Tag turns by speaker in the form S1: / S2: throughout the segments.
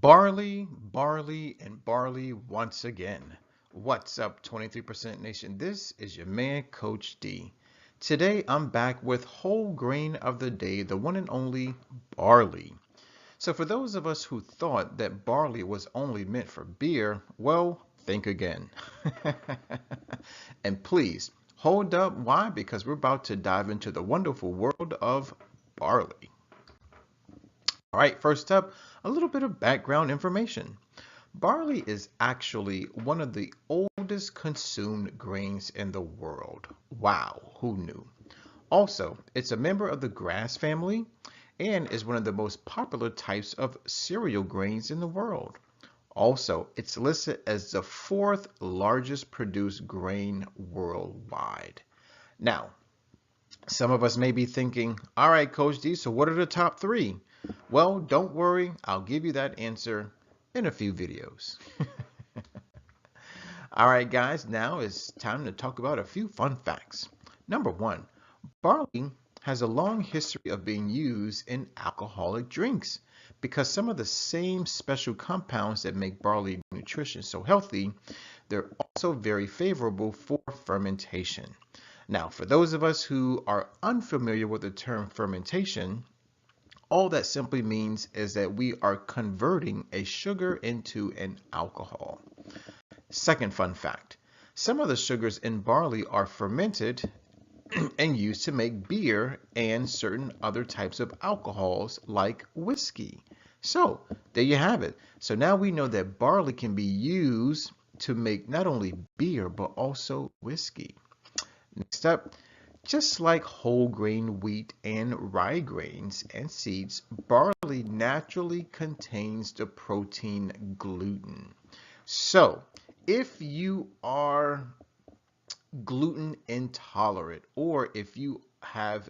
S1: Barley, barley, and barley once again. What's up, 23% Nation? This is your man, Coach D. Today, I'm back with whole grain of the day, the one and only barley. So for those of us who thought that barley was only meant for beer, well, think again. And please, hold up. Why? Because we're about to dive into the wonderful world of barley. All right, first up, a little bit of background information. Barley is actually one of the oldest consumed grains in the world. Wow, who knew? Also, it's a member of the grass family and is one of the most popular types of cereal grains in the world. Also, it's listed as the fourth largest produced grain worldwide. Now, some of us may be thinking, all right, Coach D, so what are the top three? Well, don't worry, I'll give you that answer in a few videos. All right, guys, now it's time to talk about a few fun facts. Number one, barley has a long history of being used in alcoholic drinks because some of the same special compounds that make barley nutrition so healthy, they're also very favorable for fermentation. Now, for those of us who are unfamiliar with the term fermentation, all that simply means is that we are converting a sugar into an alcohol. Second fun fact, some of the sugars in barley are fermented and used to make beer and certain other types of alcohols like whiskey. So there you have it. So now we know that barley can be used to make not only beer but also whiskey. Next up, just like whole grain wheat and rye grains and seeds, barley naturally contains the protein gluten. So if you are gluten intolerant or if you have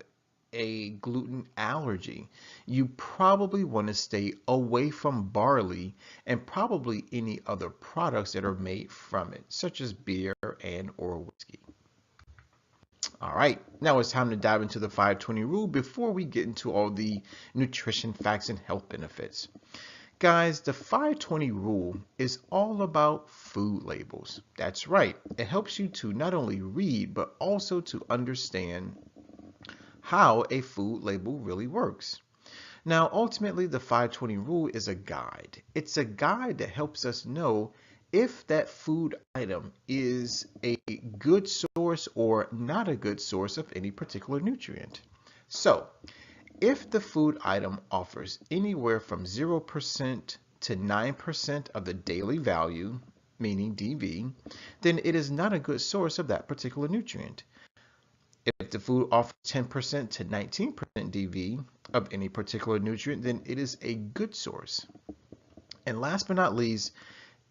S1: a gluten allergy, you probably want to stay away from barley and probably any other products that are made from it, such as beer and or whiskey. All right, now it's time to dive into the 520 rule before we get into all the nutrition facts and health benefits. Guys, the 520 rule is all about food labels. That's right. It helps you to not only read, but also to understand how a food label really works. Now, ultimately, the 520 rule is a guide. It's a guide that helps us know if that food item is a good source or not a good source of any particular nutrient. So, if the food item offers anywhere from 0% to 9% of the daily value, meaning DV, then it is not a good source of that particular nutrient. If the food offers 10% to 19% DV of any particular nutrient, then it is a good source. And last but not least,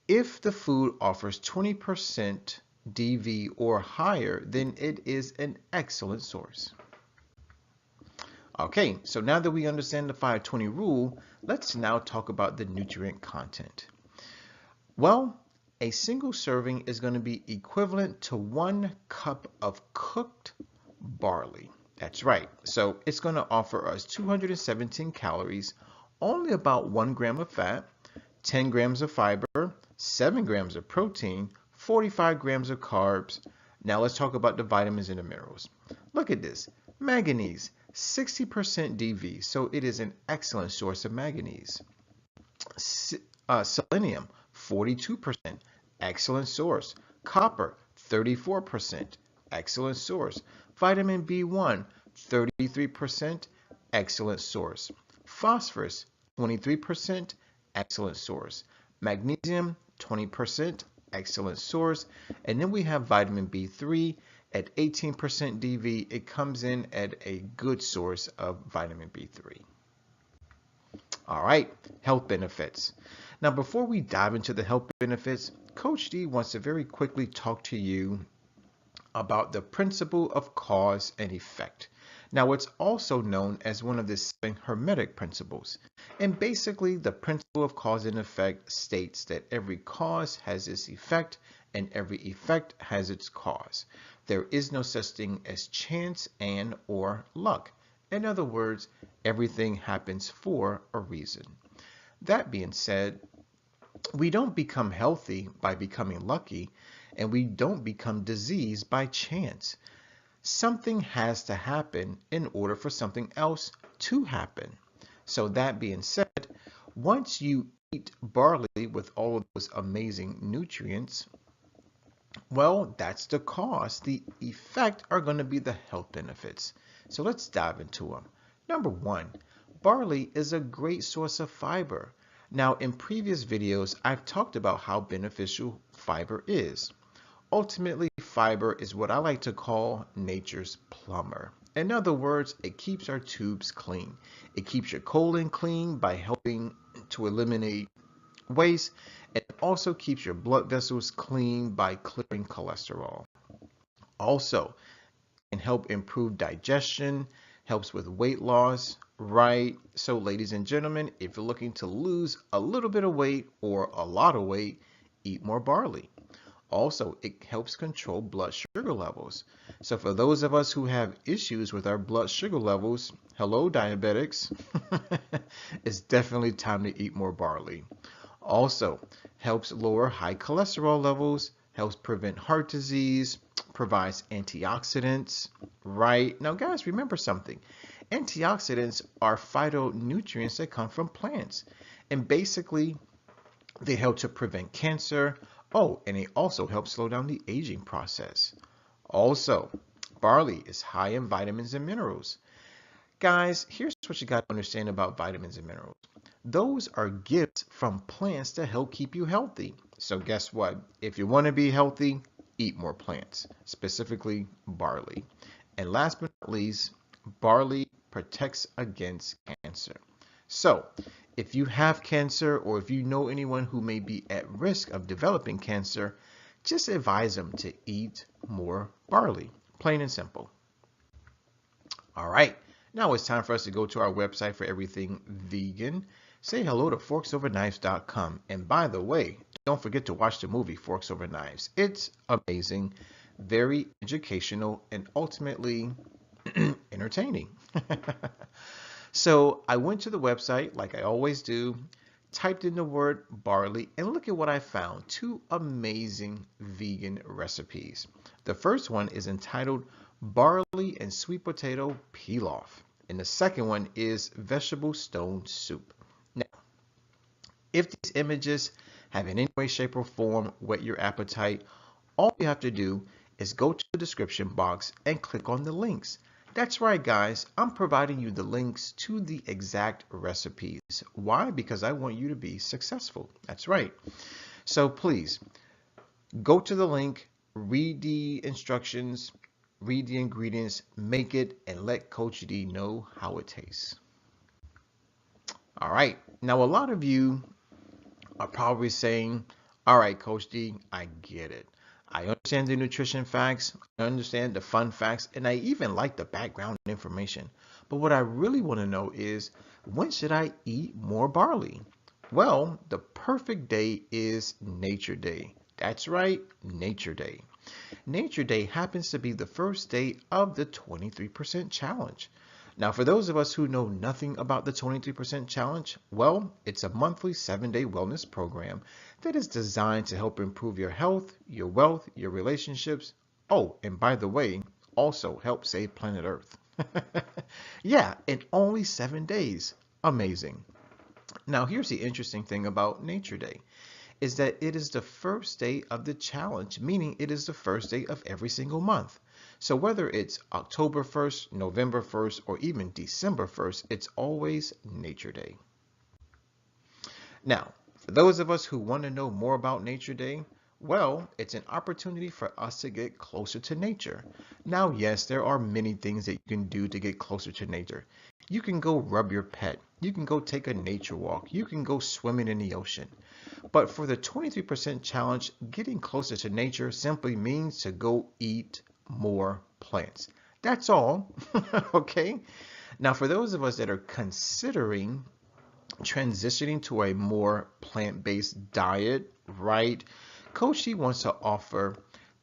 S1: if the food offers 20% DV or higher, then it is an excellent source. Okay, so now that we understand the 520 rule, let's now talk about the nutrient content. Well, a single serving is going to be equivalent to 1 cup of cooked barley. That's right. So it's going to offer us 217 calories, only about 1 gram of fat, 10 grams of fiber, 7 grams of protein, 45 grams of carbs. Now let's talk about the vitamins and the minerals. Look at this. Manganese, 60% DV, so it is an excellent source of manganese. Selenium, 42%, excellent source. Copper, 34%, excellent source. Vitamin B1, 33%, excellent source. Phosphorus, 23%, excellent source. Magnesium, 20%, excellent source. And then we have vitamin B3 at 18% DV. It comes in at a good source of vitamin B3. All right, health benefits. Now, before we dive into the health benefits, Coach D wants to very quickly talk to you about the principle of cause and effect. Now, it's also known as one of the 7 hermetic principles. And basically, the principle of cause and effect states that every cause has its effect and every effect has its cause. There is no such thing as chance and or luck. In other words, everything happens for a reason. That being said, We don't become healthy by becoming lucky, and we don't become diseased by chance. Something has to happen in order for something else to happen. So that being said, once you eat barley with all of those amazing nutrients, well, that's the cause. The effect are going to be the health benefits. So let's dive into them. Number one, barley is a great source of fiber. Now, in previous videos, I've talked about how beneficial fiber is. Ultimately, fiber is what I like to call nature's plumber. In other words, it keeps our tubes clean. It keeps your colon clean by helping to eliminate waste, and it also keeps your blood vessels clean by clearing cholesterol. Also, it can help improve digestion, helps with weight loss, right? So, ladies and gentlemen, if you're looking to lose a little bit of weight or a lot of weight, eat more barley. Also, it helps control blood sugar levels. So for those of us who have issues with our blood sugar levels, hello diabetics, it's definitely time to eat more barley. Also, helps lower high cholesterol levels, helps prevent heart disease, provides antioxidants, right? Now guys, remember something. Antioxidants are phytonutrients that come from plants. And basically, they help to prevent cancer. Oh, and they also help slow down the aging process. Also, barley is high in vitamins and minerals. Guys, here's what you got to understand about vitamins and minerals. Those are gifts from plants to help keep you healthy. So guess what? If you want to be healthy, eat more plants, specifically barley. And last but not least, barley protects against cancer. So, if you have cancer or if you know anyone who may be at risk of developing cancer, just advise them to eat more barley. Plain and simple. All right, now it's time for us to go to our website for everything vegan. Say hello to forksoverknives.com. And by the way, don't forget to watch the movie Forks Over Knives. It's amazing, very educational, and ultimately entertaining. So I went to the website like I always do, typed in the word barley, and look at what I found. Two amazing vegan recipes. The first one is entitled Barley and Sweet Potato Pilaf, and the second one is Vegetable Stone Soup. Now, if these images have in any way, shape, or form whet your appetite, all you have to do is go to the description box and click on the links. That's right, guys. I'm providing you the links to the exact recipes. Why? Because I want you to be successful. That's right. So please go to the link, read the instructions, read the ingredients, make it, and let Coach D know how it tastes. All right. Now, a lot of you are probably saying, all right, Coach D, I get it. I understand the nutrition facts, I understand the fun facts, and I even like the background information. But what I really want to know is, when should I eat more barley? Well, the perfect day is Nature Day. That's right, Nature Day. Nature Day happens to be the first day of the 23% challenge. Now, for those of us who know nothing about the 23% challenge, well, it's a monthly 7-day wellness program that is designed to help improve your health, your wealth, your relationships. Oh, and by the way, also help save planet Earth. Yeah, in only 7 days. Amazing. Now, here's the interesting thing about Nature Day is that it is the first day of the challenge, meaning it is the first day of every single month. So whether it's October 1st, November 1st, or even December 1st, it's always Nature Day. Now, for those of us who want to know more about Nature Day, well, it's an opportunity for us to get closer to nature. Now, yes, there are many things that you can do to get closer to nature. You can go rub your pet. You can go take a nature walk. You can go swimming in the ocean. But for the 23% challenge, getting closer to nature simply means to go eat more plants. That's all, okay? Now, for those of us that are considering transitioning to a more plant-based diet, right? Coach T wants to offer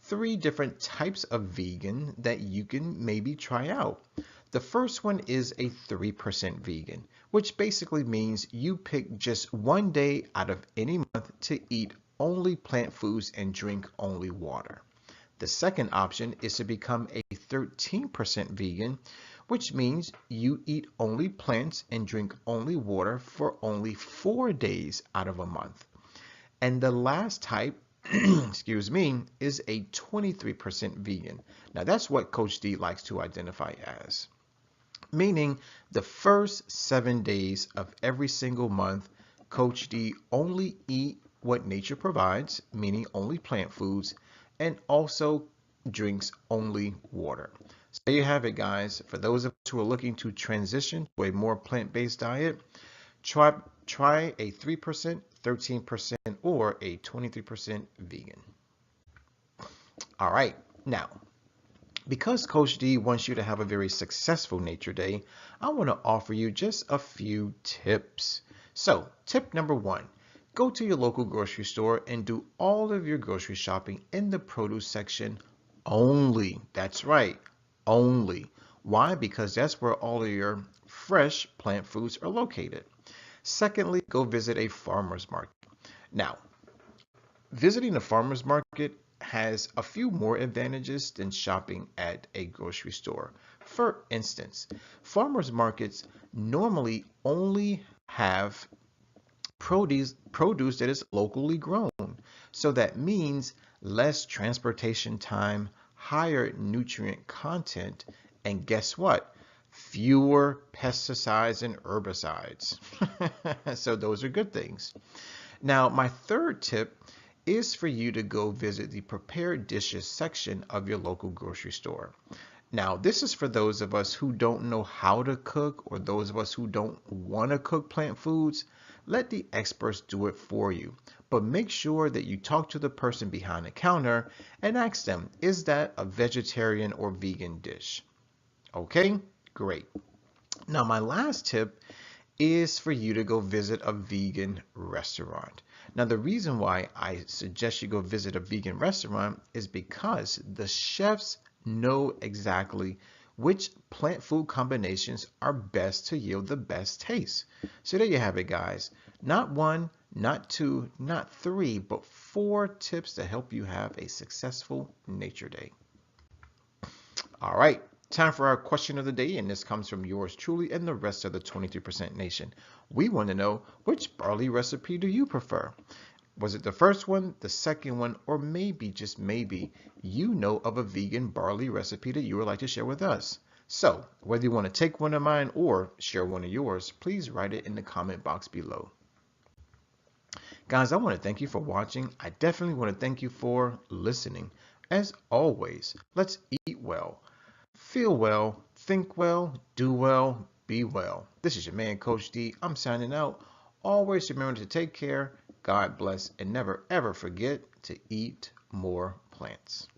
S1: 3 different types of vegan that you can maybe try out. The first one is a 3% vegan, which basically means you pick just one day out of any month to eat only plant foods and drink only water. The second option is to become a 13% vegan, which means you eat only plants and drink only water for only 4 days out of a month. And the last type, excuse me, is a 23% vegan. Now that's what Coach D likes to identify as. Meaning the first 7 days of every single month, Coach D only eat what nature provides, meaning only plant foods, and also drinks only water. So there you have it, guys. For those of us who are looking to transition to a more plant-based diet, try a 3%, 13%, or a 23% vegan. All right, now, because Coach D wants you to have a very successful Nature Day, I want to offer you just a few tips. So, tip number 1, go to your local grocery store and do all of your grocery shopping in the produce section only. That's right, only. Why? Because that's where all of your fresh plant foods are located. Secondly, go visit a farmer's market. Now, visiting a farmer's market has a few more advantages than shopping at a grocery store. For instance, farmers markets normally only have produce that is locally grown. So that means less transportation time, higher nutrient content, and guess what? Fewer pesticides and herbicides. So those are good things. Now, my third tip is for you to go visit the prepared dishes section of your local grocery store. Now, this is for those of us who don't know how to cook or those of us who don't want to cook plant foods. Let the experts do it for you. But make sure that you talk to the person behind the counter and ask them, is that a vegetarian or vegan dish? Okay, great. Now, my last tip is for you to go visit a vegan restaurant. Now, the reason why I suggest you go visit a vegan restaurant is because the chefs know exactly which plant food combinations are best to yield the best taste. So there you have it, guys. Not 1, not 2, not 3, but 4 tips to help you have a successful Nature Day. All right. Time for our question of the day, and this comes from yours truly and the rest of the 23% nation. We want to know, which barley recipe do you prefer? Was it the first one, the second one, or maybe, just maybe, you know of a vegan barley recipe that you would like to share with us? So, whether you want to take one of mine or share one of yours, please write it in the comment box below. Guys, I want to thank you for watching. I definitely want to thank you for listening. As always, let's eat well, feel well, think well, do well, be well. This is your man, Coach D. I'm signing out. Always remember to take care, God bless, and never ever forget to eat more plants.